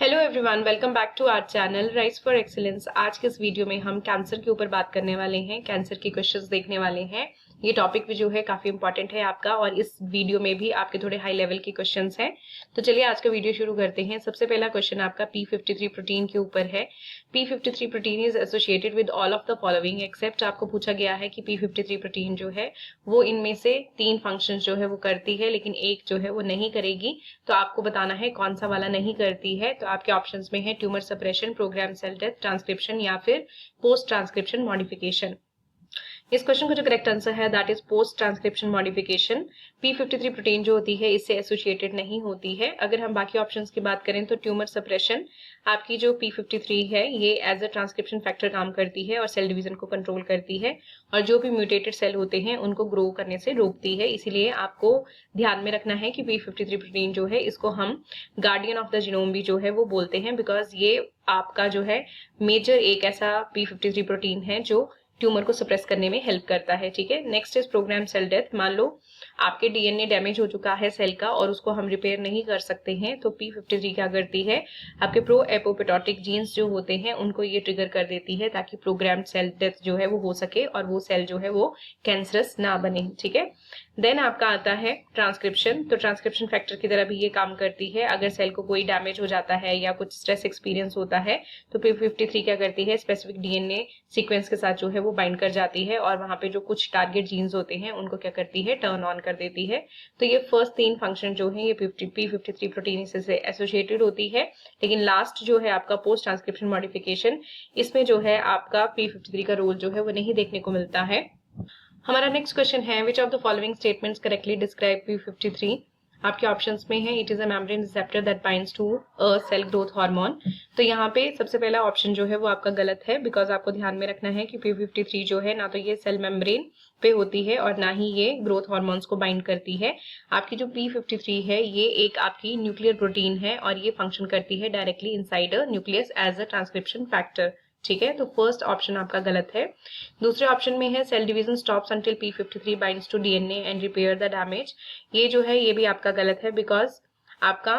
Hello everyone, welcome back to our channel rise for excellence. आज के इस video में हम कैंसर के ऊपर बात करने वाले हैं, कैंसर के क्वेश्चंस देखने वाले हैं। ये टॉपिक भी जो है काफी इंपॉर्टेंट है आपका, और इस वीडियो में भी आपके थोड़े हाई लेवल के क्वेश्चंस हैं। तो चलिए आज का वीडियो शुरू करते हैं। सबसे पहला क्वेश्चन आपका P53 प्रोटीन के ऊपर है। P53 protein is associated with all of the following except, आपको पूछा गया है कि P53 प्रोटीन जो है वो इनमें से 3 फंक्शंस जो है वो करती है, लेकिन एक जो है वो नहीं करेगी। तो आपको बताना है कौन सा वाला नहीं करती है। तो आपके ऑप्शंस में है tumour suppression, programme cell death, transcription या फिर पोस्ट ट्रांसक्रिप्शन मॉडिफिकेशन। इस क्वेश्चन का जो करेक्ट आंसर है that is post transcription modification. P53 protein जो होती है इससे एसोसिएटेड नहीं होती है। अगर हम बाकी ऑप्शंस की बात करें तो ट्यूमर सप्रेशन, आपकी जो P53 है ये एज अ ट्रांसक्रिप्शन फैक्टर काम करती है और सेल डिवीजन को कंट्रोल करती है, और जो भी म्यूटेटेड सेल होते हैं उनको ग्रो करने से रोकती है। इसीलिए आपको ध्यान में रखना है कि P53 प्रोटीन जो है इसको हम गार्डियन ऑफ द जीनोम भी जो है वो बोलते हैं, बिकॉज ये आपका जो है मेजर एक ऐसा P53 प्रोटीन है जो ट्यूमर को सप्रेस करने में हेल्प करता है। ठीक है, next is programme cell death. मान लो आपके डीएनए डैमेज हो चुका है सेल का और उसको हम रिपेयर नहीं कर सकते हैं, तो P53 क्या करती है, आपके प्रो एपोप्टोटिक जीन्स जो होते हैं उनको ये ट्रिगर कर देती है ताकि प्रोग्राम सेल डेथ जो है वो हो सके और वो सेल जो है वो कैंसरस ना बने। ठीक है, देन आपका आता है ट्रांसक्रिप्शन। तो ट्रांसक्रिप्शन फैक्टर की तरह भी ये काम करती है। अगर सेल को कोई डैमेज हो जाता है या कुछ स्ट्रेस एक्सपीरियंस होता है तो P53 क्या करती है, स्पेसिफिक डीएनए सीक्वेंस के साथ जो है वो बाइंड कर जाती है और वहां पे जो कुछ टारगेट जीन्स होते हैं उनको क्या करती है, टर्न ऑन कर देती है। तो ये फर्स्ट 3 फंक्शन जो है ये P53 प्रोटीन से एसोसिएटेड होती है, लेकिन लास्ट जो है आपका पोस्ट ट्रांसक्रिप्शन मॉडिफिकेशन, इसमें जो है आपका P53 का रोल जो है वो नहीं देखने को मिलता है। हमारा नेक्स्ट क्वेश्चन है which of the following statements correctly describe P53। आपके ऑप्शंस में है it is a membrane receptor that binds to a cell growth hormone. तो यहाँ पे सबसे पहला ऑप्शन जो है वो आपका गलत है, बिकॉज आपको ध्यान में रखना है कि P53 जो है ना तो ये सेल मेम्ब्रेन पे होती है और ना ही ये ग्रोथ हार्मोन्स को बाइंड करती है। आपकी जो P53 है ये एक आपकी न्यूक्लियर प्रोटीन है और ये फंक्शन करती है directly inside a nucleus as a transcription factor. ठीक है, तो फर्स्ट ऑप्शन आपका गलत है। दूसरे ऑप्शन में है cell division stops until P53 binds to DNA and repair the damage. ये जो है ये भी आपका गलत है, बिकॉज आपका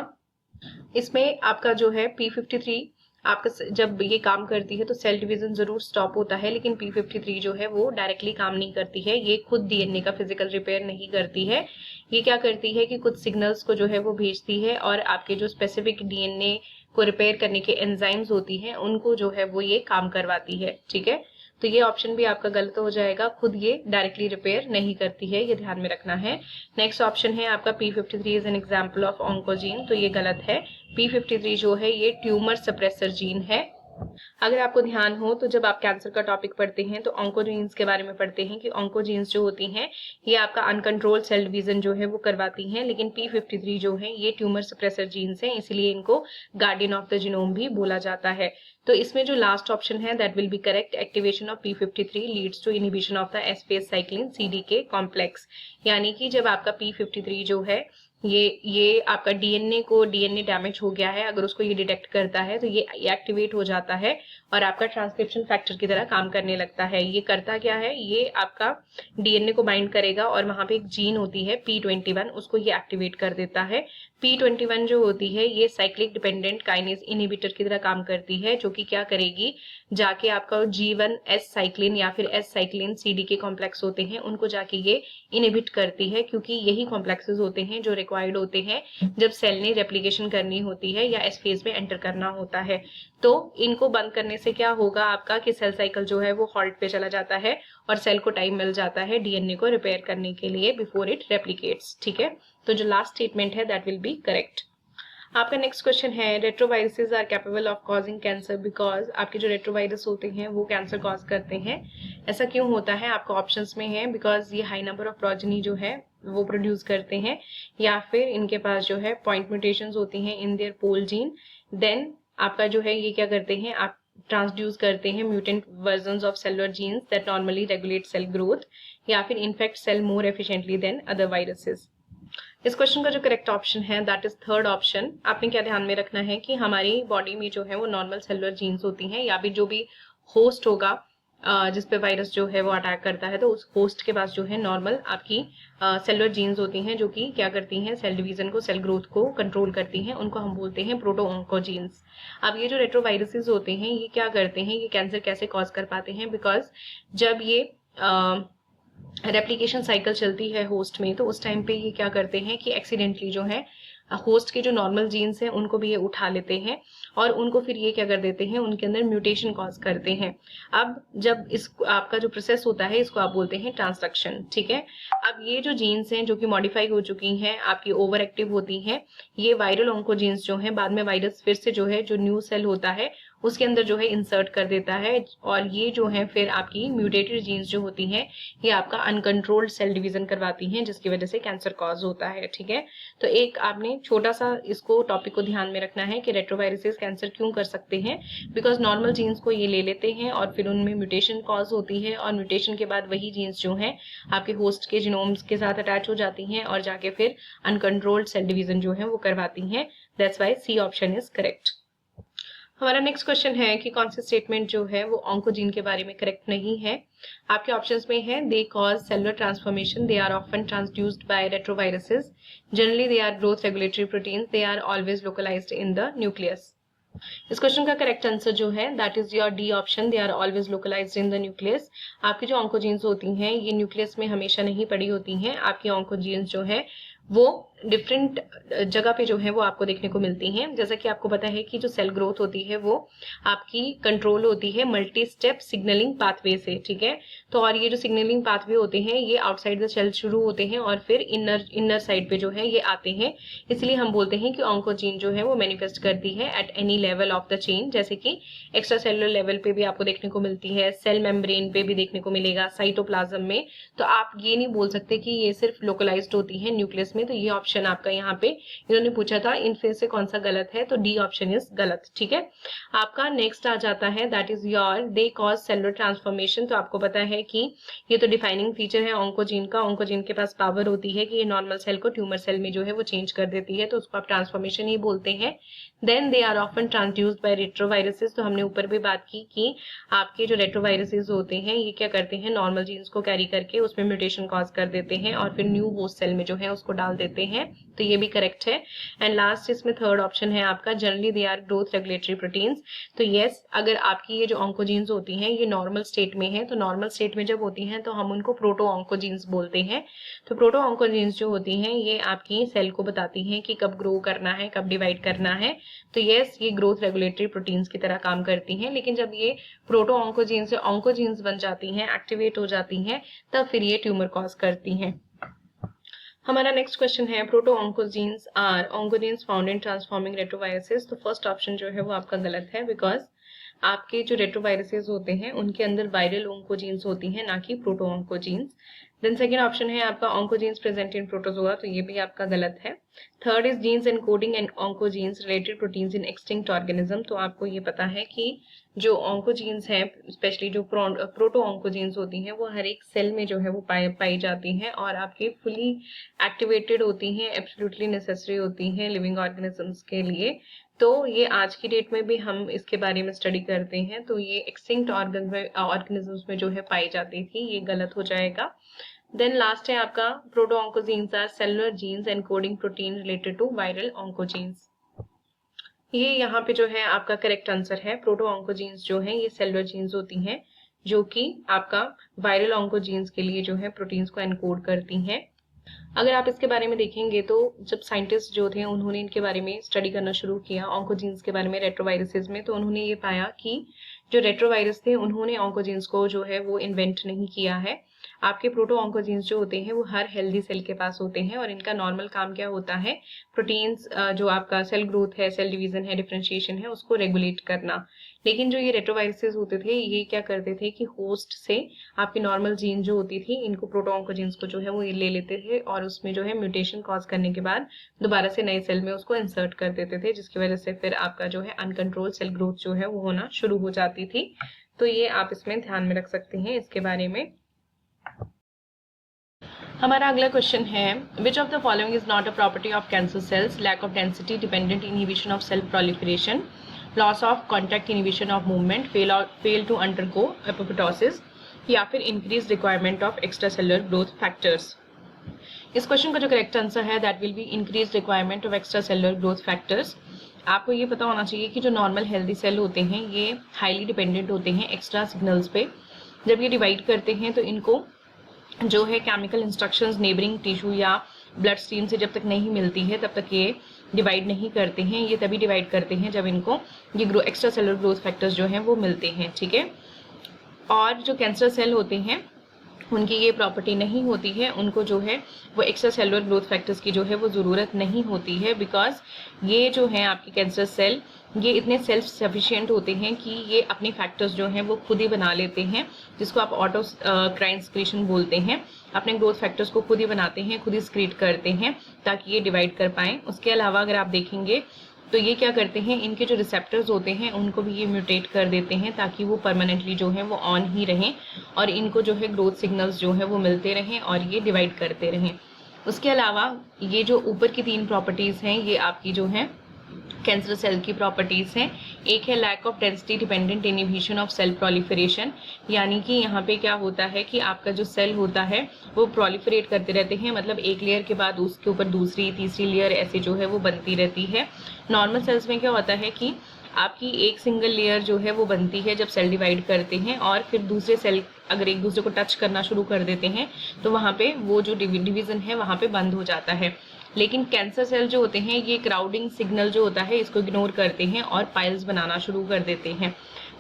इसमें आपका जो है P53 आपका जब ये काम करती है तो सेल डिवीजन जरूर स्टॉप होता है, लेकिन P53 जो है वो डायरेक्टली काम नहीं करती है। ये खुद डीएनए का फिजिकल रिपेयर नहीं करती है। ये क्या करती है कि कुछ सिग्नल्स को जो है वो भेजती है और आपके जो स्पेसिफिक डीएनए को रिपेयर करने के एंजाइम्स होती हैं उनको जो है वो ये काम करवाती है। ठीक है, तो ये ऑप्शन भी आपका गलत हो जाएगा, खुद ये डायरेक्टली रिपेयर नहीं करती है, ये ध्यान में रखना है। नेक्स्ट ऑप्शन है आपका P53 is an example of oncogene. तो ये गलत है। P53 जो है ये ट्यूमर सप्रेसर जीन है। अगर आपको ध्यान हो तो जब आप कैंसर का टॉपिक पढ़ते हैं तो ऑन्कोजीन्स के बारे में पढ़ते हैं कि ऑन्कोजीन्स जो होती हैं ये आपका अनकंट्रोल्ड सेल डिवीजन जो है वो करवाती हैं, लेकिन P53 जो है ये ट्यूमर सप्रेसर जीन्स हैं, इसलिए इनको गार्डियन ऑफ द जीनोम भी बोला जाता है। तो इसमें जो लास्ट ऑप्शन है that will be correct. Activation of P53 leads to inhibition of the S phase cyclin CDK complex, यानी कि जब आपका P53 जो है ये आपका डीएनए डैमेज हो गया है, अगर उसको ये डिटेक्ट करता है तो ये एक्टिवेट हो जाता है और आपका ट्रांसक्रिप्शन फैक्टर की तरह काम करने लगता है। ये करता क्या है, ये आपका डीएनए को बाइंड करेगा और वहां पे एक जीन होती है P21, उसको ये एक्टिवेट कर देता है। P21 जो होती है ये साइक्लिक डिपेंडेंट काइनेज इनहिबिटर की तरह काम करती है, जो कि क्या करेगी, जाके आपका G1S साइक्लिन या फिर S साइक्लिन CDK कॉम्प्लेक्स होते हैं उनको जाके ये इनहिबिट करती है, क्योंकि यही कॉम्प्लेक्सेस होते हैं जो रिक्वायर्ड होते हैं जब सेल ने रेप्लिकेशन करनी होती है या एस फेज में एंटर करना होता है। तो इनको बंद करने से क्या होगा आपका कि सेल साइकिल जो है वो हॉल्ट पे चला जाता है और सेल को टाइम मिल जाता है डीएनए को रिपेयर करने के लिए बिफोर इट रेप्लिकेट्स। ठीक है, तो जो लास्ट स्टेटमेंट है दैट विल बी करेक्ट। आपका नेक्स्ट क्वेश्चन है retroviruses are capable of causing cancer because आपके जो रेट्रोवायरस होते हैं वो कैंसर कॉज करते हैं। ऐसा क्यों होता है, आपका ऑप्शंस में है बिकॉज ये हाई नंबर ऑफ प्रोजेनी जो है वो प्रोड्यूस करते हैं, या फिर इनके पास जो है पॉइंट म्यूटेशंस होती हैं in their pol gene. Then आपका जो है ये क्या करते हैं, आप ट्रांसड्यूस करते हैं mutant versions of cellular genes that normally regulate cell growth, या फिर infect cell more efficiently than other viruses. इस क्वेश्चन का जो करेक्ट ऑप्शन है दैट इज थर्ड ऑप्शन। आपने क्या ध्यान में रखना है कि हमारी बॉडी में जो है वो नॉर्मल सेलुलर जीन्स होती हैं, या भी जो भी होस्ट होगा जिस पे वायरस जो है वो अटैक करता है, तो उस होस्ट के पास जो है नॉर्मल आपकी सेलुलर जीन्स होती हैं, जो कि क्या करती हैं, सेल डिवीजन को, सेल ग्रोथ को कंट्रोल करती हैं। उनको हम बोलते हैं प्रोटो ऑन्कोजीन्स। अब ये जो रेट्रोवायरसेस होते हैं, ये क्या करते हैं, ये कैंसर कैसे कॉज कर पाते हैं? बिकॉज जब ये रेप्लिकेशन साइकिल चलती है होस्ट में, तो उस टाइम पे ये क्या करते हैं कि एक्सीडेंटली जो है होस्ट के जो नॉर्मल जीन्स हैं उनको भी ये उठा लेते हैं और उनको फिर ये क्या कर देते हैं, उनके अंदर म्यूटेशन कॉज करते हैं। अब जब इस आपका जो प्रोसेस होता है, इसको आप बोलते हैं ट्रांसडक्शन, ठीक है। अब ये जो जीन्स हैं जो कि मॉडिफाई हो चुकी हैं, आपकी ओवर एक्टिव होती हैं, ये वायरल ऑन्कोजीन्स जो हैं, बाद में वायरस फिर से जो है जो न्यू सेल होता है उसके अंदर जो है इंसर्ट कर देता है, और ये जो है फिर आपकी म्यूटेटेड जीन्स जो होती हैं, ये आपका अनकंट्रोल्ड सेल डिवीजन करवाती हैं, जिसकी वजह से कैंसर कॉज होता है, ठीक है। तो एक आपने छोटा सा इसको टॉपिक को ध्यान में रखना है कि रेट्रोवायरसेस कैंसर क्यों कर सकते हैं, बिकॉज नॉर्मल जीन्स को ये ले लेते हैं और फिर उनमें म्यूटेशन कॉज होती है, और म्यूटेशन के बाद वही जीन्स जो हैं आपके होस्ट के जीनोम्स के साथ अटैच हो जाती हैं और जाके फिर अनकंट्रोल्ड सेल डिवीजन जो है वो करवाती हैं। That's why C option is correct. हमारा नेक्स्ट क्वेश्चन है कि कौन सी स्टेटमेंट जो है वो ऑन्कोजीन के बारे में करेक्ट नहीं है। आपके ऑप्शंस में है, they cause cellular transformation, they are often transduced by retroviruses, generally they are growth regulatory proteins, they are always localized in the nucleus. इस क्वेश्चन का करेक्ट आंसर जो है that is your D option, they are always localized in the nucleus. आपकी जो oncogenes होती हैं ये nucleus में हमेशा नहीं पड़ी होती हैं। आपकी ऑन्कोजीन्स जो है वो डिफरेंट जगह पे जो है वो आपको देखने को मिलती हैं। जैसा कि आपको पता है कि जो सेल ग्रोथ होती है वो आपकी कंट्रोल होती है मल्टी स्टेप सिग्नलिंग पाथवे से, ठीक है। तो और ये जो सिग्नलिंग पाथवे होते हैं ये आउटसाइड द सेल शुरू होते हैं और फिर इनर साइड पे जो है ये आते हैं। इसलिए हम बोलते हैं कि ऑन्कोजीन जो है वो मैनिफेस्ट करती है at any level of the chain, जैसे कि एक्स्ट्रा सेलुलर लेवल पे भी आपको देखने को मिलती है, सेल मेम्ब्रेन पे भी देखने को मिलेगा, साइटोप्लाज्म में। तो आप ये नहीं बोल सकते कि ये सिर्फ लोकलाइज्ड होती है न्यूक्लियस में। तो ये ऑप्शन आपका यहाँ पे इन्होंने पूछा था इनमें से कौन सा गलत है, तो डी ऑप्शन इज गलत, ठीक है। आपका नेक्स्ट आ जाता है that is your, they cause cellular transformation. तो आपको पता है कि ये तो डिफाइनिंग फीचर है ऑन्कोजीन का। ऑन्कोजीन के पास पावर होती है कि ये नॉर्मल सेल को ट्यूमर सेल में जो है वो चेंज कर देती है, तो उसको आप ट्रांसफॉर्मेशन ही बोलते हैं। Then they are often transduced by retroviruses. तो हमने ऊपर भी बात की कि आपके जो रेट्रोवायरसेस होते हैं ये क्या करते हैं, नॉर्मल जीन्स को कैरी करके उसमें म्यूटेशन कॉज कर देते हैं और फिर न्यू होस्ट सेल में जो है उसको डाल देते हैं, तो ये भी करेक्ट है। एंड लास्ट इसमें थर्ड ऑप्शन है आपका, generally they are growth regulatory proteins. तो यस, अगर आपकी ये जो ऑन्कोजीन्स होती हैं ये नॉर्मल स्टेट में है, तो नॉर्मल स्टेट में जब होती हैं तो हम उनको प्रोटो ऑन्कोजीन्स बोलते हैं। तो प्रोटो ऑन्कोजीन्स जो होती हैं ये आपकी सेल को बताती हैं कि कब ग्रो करना है, कब डिवाइड करना है। तो यस, ये ग्रोथ रेगुलेटरी प्रोटीन्स की तरह काम करती हैं। लेकिन जब ये प्रोटो ऑन्कोजीन्स से ऑन्कोजीन्स बन जाती हैं, एक्टिवेट हो जाती हैं, तब फिर ये ट्यूमर कॉज करती हैं। हमारा नेक्स्ट क्वेश्चन है, proto oncogenes are oncogenes found in transforming retroviruses. तो फर्स्ट ऑप्शन जो है वो आपका गलत है, बिकॉज आपके जो रेट्रोवायरसेस होते हैं उनके अंदर वायरल ऑन्कोजीन्स होती हैं, ना कि proto oncogenes. Then second option है आपका ऑन्कोजीन्स प्रेजेंट इन प्रोटोजोआ, तो ये भी आपका गलत है। Third is genes encoding and oncogenes related proteins in extinct organism. तो आपको ये पता है कि जो ऑन्कोजीन्स हैं, स्पेशली जो प्रोटो ऑन्कोजीन्स होती हैं, वो हर एक सेल में जो है वो पाई जाती हैं और आपके फुली एक्टिवेटेड होती हैं, एब्सोल्युटली नेसेसरी होती हैं लिविंग ऑर्गेनिजम्स के लिए। तो ये आज की डेट में भी हम इसके बारे में स्टडी करते हैं। तो ये एक्सटिंक्ट ऑर्गेनिजम्स में जो है पाई जाती थी, ये गलत हो जाएगा। देन लास्ट है आपका, proto oncogenes are cellular genes encoding protein related to viral oncogenes. ये यहाँ पे जो है आपका करेक्ट आंसर है। प्रोटो ऑन्कोजीन्स जो है ये सेलुलर जीन्स होती हैं जो कि आपका वायरल ऑन्कोजीन्स के लिए जो है प्रोटीन्स को एनकोड करती हैं। अगर आप इसके बारे में देखेंगे तो जब साइंटिस्ट जो थे उन्होंने इनके बारे में स्टडी करना शुरू किया ऑन्कोजीन्स के बारे में रेट्रोवायरसेस में, तो उन्होंने ये पाया कि जो रेट्रोवायरस थे उन्होंने ऑन्कोजीन्स को जो है वो इन्वेंट नहीं किया है। आपके प्रोटो ऑन्कोजीन्स जो होते हैं वो हर हेल्दी सेल के पास होते हैं और इनका नॉर्मल काम क्या होता है, प्रोटीन्स जो आपका सेल ग्रोथ है, सेल डिवीजन है, डिफरेंशिएशन है, उसको रेगुलेट करना। लेकिन जो ये रेट्रोवायरसेस होते थे ये क्या करते थे कि होस्ट से आपकी नॉर्मल जीन जो होती थी इनको प्रोटो ऑन्कोजीन्स को जो है वो ये ले लेते थे और उसमें जो है म्यूटेशन कॉज करने के बाद दोबारा से नए सेल में उसको इंसर्ट कर देते थे, जिसकी वजह से फिर आपका जो है अनकंट्रोल सेल ग्रोथ जो है वो होना शुरू हो जाती थी। तो ये आप इसमें ध्यान में रख सकते हैं इसके बारे में। हमारा अगला क्वेश्चन है, which of the following is not a property of cancer cells, lack of density, dependent inhibition of cell proliferation, loss of contact inhibition of movement, fail to undergo apoptosis, या फिर increase requirement of extra cellular growth factors. इस question का जो correct answer है that will be increase requirement of extra cellular growth factors. आपको ये पता होना चाहिए कि जो नॉर्मल हेल्दी सेल होते हैं ये हाईली डिपेंडेंट होते हैं एक्स्ट्रा सिग्नल्स पे। जब ये डिवाइड करते हैं तो इनको जो है केमिकल इंस्ट्रक्शंस नेबरिंग टिश्यू या ब्लड स्ट्रीम से जब तक नहीं मिलती है तब तक ये डिवाइड नहीं करते हैं। ये तभी डिवाइड करते हैं जब इनको ये एक्स्ट्रा सेलुलर ग्रोथ फैक्टर्स जो हैं वो मिलते हैं, ठीक है। और जो कैंसर सेल होते हैं उनकी ये प्रॉपर्टी नहीं होती है, उनको जो है वो एक्स्ट्रा सेलुलर ग्रोथ फैक्टर्स की जो है वो ज़रूरत नहीं होती है, बिकॉज ये जो है आपके कैंसर सेल ये इतने सेल्फ सफिशिएंट होते हैं कि ये अपने फैक्टर्स जो हैं वो खुद ही बना लेते हैं, जिसको आप ऑटो क्राइन स्क्रीशन बोलते हैं। अपने ग्रोथ फैक्टर्स को खुद ही बनाते हैं, खुद ही स्क्रीट करते हैं ताकि ये डिवाइड कर पाएँ। उसके अलावा अगर आप देखेंगे तो ये क्या करते हैं, इनके जो रिसेप्टर्स होते हैं उनको भी ये म्यूटेट कर देते हैं ताकि वो परमानेंटली जो है वो ऑन ही रहें और इनको जो है ग्रोथ सिग्नल्स जो है वो मिलते रहें और ये डिवाइड करते रहें। उसके अलावा ये जो ऊपर की 3 प्रॉपर्टीज़ हैं ये आपकी जो है कैंसर सेल की प्रॉपर्टीज हैं। एक है lack of density dependent inhibition of cell proliferation, यानी कि यहाँ पे क्या होता है कि आपका जो सेल होता है वो प्रोलिफरेट करते रहते हैं, मतलब एक लेयर के बाद उसके ऊपर दूसरी तीसरी लेयर ऐसे जो है वो बनती रहती है। नॉर्मल सेल्स में क्या होता है कि आपकी एक सिंगल लेयर जो है वो बनती है जब सेल डिवाइड करते हैं और फिर दूसरे सेल अगर एक दूसरे को टच करना शुरू कर देते हैं तो वहाँ पे वो जो डिवीजन है वहाँ पे बंद हो जाता है। लेकिन कैंसर सेल जो होते हैं ये क्राउडिंग सिग्नल जो होता है इसको इग्नोर करते हैं और पाइल्स बनाना शुरू कर देते हैं।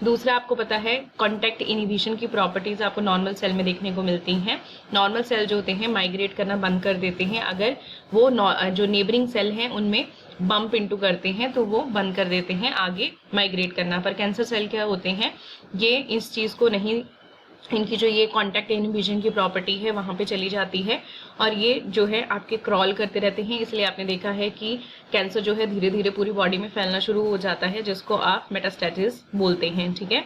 दूसरा आपको पता है कॉन्टैक्ट इनहिबिशन की प्रॉपर्टीज आपको नॉर्मल सेल में देखने को मिलती हैं। नॉर्मल सेल जो होते हैं माइग्रेट करना बंद कर देते हैं अगर वो जो नेबरिंग सेल हैं उनमें बम्प इनटू करते हैं तो वो बंद कर देते हैं आगे माइग्रेट करना। पर कैंसर सेल क्या होते हैं ये इस चीज़ को नहीं, इनकी जो ये कॉन्टैक्ट इनहिबिशन की प्रॉपर्टी है वहाँ पे चली जाती है और ये जो है आपके क्रॉल करते रहते हैं। इसलिए आपने देखा है कि कैंसर जो है धीरे धीरे पूरी बॉडी में फैलना शुरू हो जाता है, जिसको आप मेटास्टेसिस बोलते हैं, ठीक है।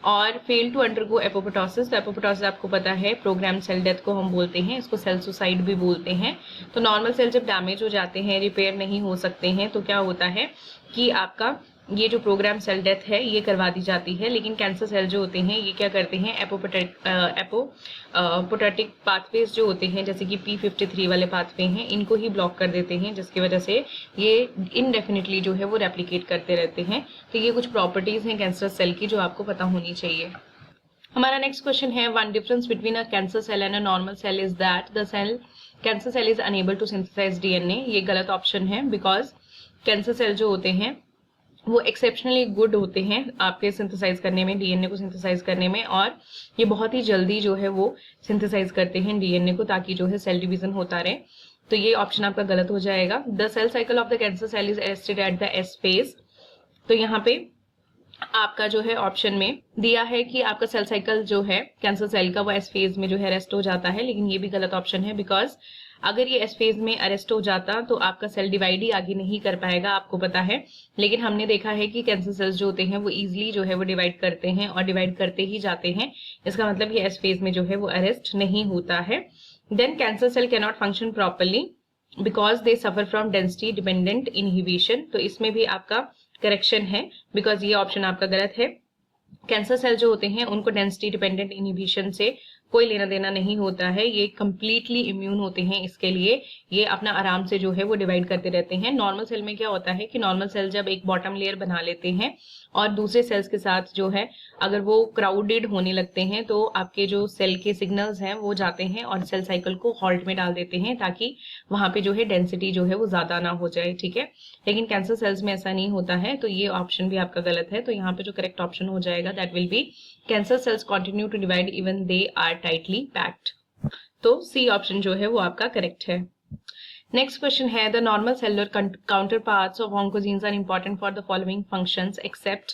और fail to undergo apoptosis, apoptosis आपको पता है प्रोग्राम सेल डेथ को हम बोलते हैं, इसको सेल सुसाइड भी बोलते हैं। तो नॉर्मल सेल जब डैमेज हो जाते हैं, रिपेयर नहीं हो सकते हैं, तो क्या होता है कि आपका ये जो प्रोग्राम सेल डेथ है ये करवा दी जाती है। लेकिन कैंसर सेल जो होते हैं ये क्या करते हैं एपोप्टोटिक पाथवेज जो होते हैं जैसे कि P53 वाले पाथवे हैं इनको ही ब्लॉक कर देते हैं, जिसकी वजह से ये इनडेफिनेटली जो है वो रेप्लिकेट करते रहते हैं। तो ये कुछ प्रॉपर्टीज हैं कैंसर सेल की जो आपको पता होनी चाहिए। हमारा नेक्स्ट क्वेश्चन है one difference between a cancer cell and a normal cell is that the cell cancer cell is unable to synthesize DNA। ये गलत ऑप्शन है बिकॉज कैंसर सेल जो होते हैं वो एक्सेप्शनली गुड होते हैं आपके सिंथेसाइज करने में, DNA को सिंथेसाइज करने में, और ये बहुत ही जल्दी जो है वो सिंथेसाइज करते हैं DNA को ताकि जो है सेल डिवीजन होता रहे। तो ये ऑप्शन आपका गलत हो जाएगा। The cell cycle of the cancer cell is arrested at the S phase. तो यहाँ पे आपका जो है ऑप्शन में दिया है कि आपका सेल साइकिल जो है कैंसर सेल का वो S फेज में जो है अरेस्ट हो जाता है, लेकिन ये भी गलत ऑप्शन है बिकॉज अगर ये S फेज में अरेस्ट हो जाता तो आपका सेल डिवाइड ही आगे नहीं कर पाएगा, आपको पता है। लेकिन हमने देखा है कि कैंसर सेल्स जो होते हैं वो इजीली जो है वो डिवाइड करते हैं और डिवाइड करते ही जाते हैं, इसका मतलब ये S फेज में जो है वो अरेस्ट नहीं होता है। Then cancer cell can not function properly because they suffer from density dependent inhibition. तो इसमें भी आपका करेक्शन है बिकॉज ये ऑप्शन आपका गलत है। कैंसर सेल जो होते हैं उनको डेंसिटी डिपेंडेंट इनहिबिशन से कोई लेना देना नहीं होता है, ये कंप्लीटली इम्यून होते हैं, इसके लिए ये अपना आराम से जो है वो डिवाइड करते रहते हैं। नॉर्मल सेल में क्या होता है कि नॉर्मल सेल जब एक बॉटम लेयर बना लेते हैं और दूसरे सेल्स के साथ जो है अगर वो क्राउडेड होने लगते हैं तो आपके जो सेल के सिग्नल्स हैं वो जाते हैं और सेल साइकिल को हॉल्ट में डाल देते हैं ताकि वहां पे जो है डेंसिटी जो है वो ज्यादा ना हो जाए, ठीक है। लेकिन कैंसर सेल्स में ऐसा नहीं होता है, तो ये ऑप्शन भी आपका गलत है। तो यहाँ पे जो करेक्ट ऑप्शन हो जाएगा that will be cancer cells continue to divide even they are tightly packed. तो सी ऑप्शन जो है वो आपका करेक्ट है। नेक्स्ट क्वेश्चन है the normal cellular counterparts of oncogenes are important for the following functions except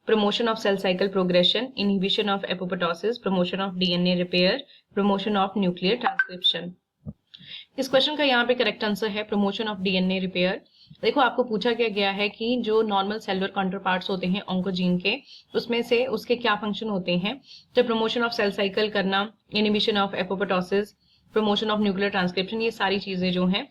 promotion of cell cycle progression, inhibition of apoptosis, promotion of DNA repair, promotion of nuclear transcription। इस question का यहाँ पे correct answer है promotion of DNA repair। देखो आपको पूछा क्या गया है कि जो नॉर्मल सेलुलर काउंटर पार्ट्स होते हैं ऑन्कोजीन के उसमें से उसके क्या फंक्शन होते हैं। तो प्रमोशन ऑफ सेल साइकिल करना, inhibition of apoptosis, promotion of nuclear transcription, ये सारी चीजें जो हैं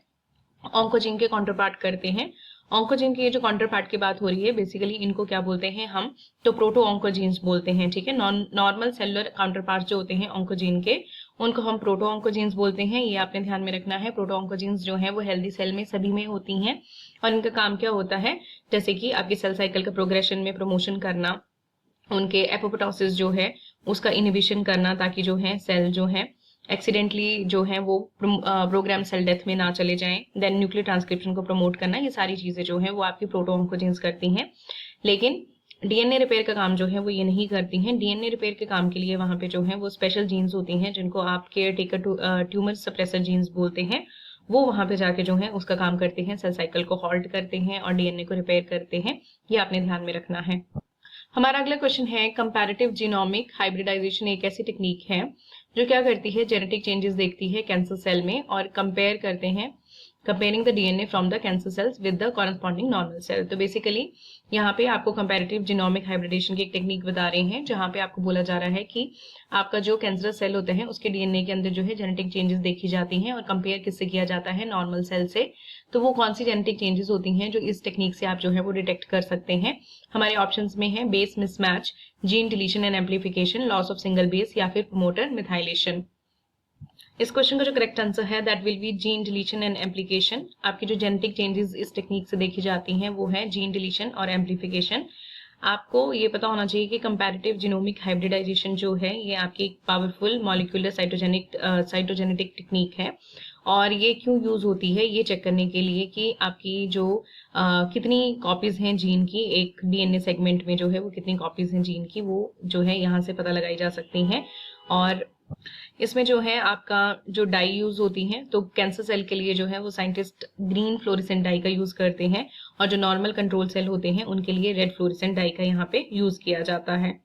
ऑन्कोजीन के काउंटर पार्ट करते हैं। ऑन्कोजीन की ये जो काउंटर पार्ट की बात हो रही है, बेसिकली इनको क्या बोलते हैं हम, तो प्रोटो ऑन्कोजीन्स बोलते हैं, ठीक है। नॉर्मल सेलुलर काउंटर पार्ट जो होते हैं ऑन्कोजीन के, उनको हम प्रोटो ऑन्कोजीन्स बोलते हैं। ये आपने ध्यान में रखना है। प्रोटो ऑन्कोजीन्स जो है वो हेल्दी सेल में सभी में होती हैं और इनका काम क्या होता है, जैसे कि आपकी सेल साइकिल का प्रोग्रेशन में प्रमोशन करना, उनके एपोप्टोसिस जो है उसका इनिबिशन करना, ताकि जो है सेल जो है एक्सीडेंटली जो है वो प्रोग्राम सेल डेथ में ना चले जाएं। देन न्यूक्लियर ट्रांसक्रिप्शन को प्रमोट करना, ये सारी चीजें जो है वो आपकी प्रोटो ऑन्कोजीन्स करती हैं। लेकिन डीएनए रिपेयर का काम जो है वो ये नहीं करती हैं। डीएनए रिपेयर के काम के लिए वहां पे जो है वो स्पेशल जीन्स होती हैं, जिनको आप care taker tumour suppressor jeans बोलते हैं। वो वहां पे जाके जो है उसका काम करते हैं, सेल साइकिल को हॉल्ट करते हैं और डीएनए को रिपेयर करते हैं। ये आपने ध्यान में रखना है। हमारा अगला क्वेश्चन है, कंपैरेटिव जीनोमिक हाइब्रिडाइजेशन एक ऐसी टेक्निक है जो क्या करती है, जेनेटिक चेंजेस देखती है कैंसर सेल में और कंपेयर करते हैं, comparing the DNA from the cancer cells with the corresponding normal cell. तो बेसिकली यहाँ पे आपको कंपैरेटिव जीनोमिक हाइब्रिडेशन की एक टेक्निक बता रहे हैं, जहां पे आपको बोला जा रहा है कि आपका जो कैंसर सेल होता है उसके डीएनए के अंदर जो है जेनेटिक चेंजेस देखी जाती हैं और कंपेयर किससे किया जाता है, नॉर्मल सेल से। तो वो कौन सी जेनेटिक चेंजेस होती हैं जो इस टेक्निक से आप जो है वो डिटेक्ट कर सकते हैं। हमारे ऑप्शंस में है base mismatch, gene deletion and amplification, loss of single base या फिर प्रमोटर मिथाइलेशन। इस क्वेश्चन का जो करेक्ट आंसर है that will B gene deletion and एम्प्लीकेशन। आपकी जो जेनेटिक चेंजेस इस टेक्निक से देखी जाती हैं वो है जीन डिलीशन और एम्प्लीफिकेशन। आपको ये पता होना चाहिए कि कंपैरेटिव जीनोमिक हाइब्रिडाइजेशन जो है ये आपकी एक पावरफुल मॉलिक्यूलर साइटोजेनेटिक टेक्निक है और ये क्यों यूज होती है, ये चेक करने के लिए कि आपकी जो कितनी कॉपीज हैं जीन की, एक डीएनए सेगमेंट में जो है वो कितनी कॉपीज हैं जीन की, वो जो है यहाँ से पता लगाई जा सकती हैं। और इसमें जो है आपका जो डाई यूज होती है, तो कैंसर सेल के लिए जो है वो साइंटिस्ट ग्रीन फ्लोरेसेंट डाई का यूज करते हैं और जो नॉर्मल कंट्रोल सेल होते हैं उनके लिए रेड फ्लोरेसेंट डाई का यहाँ पे यूज किया जाता है।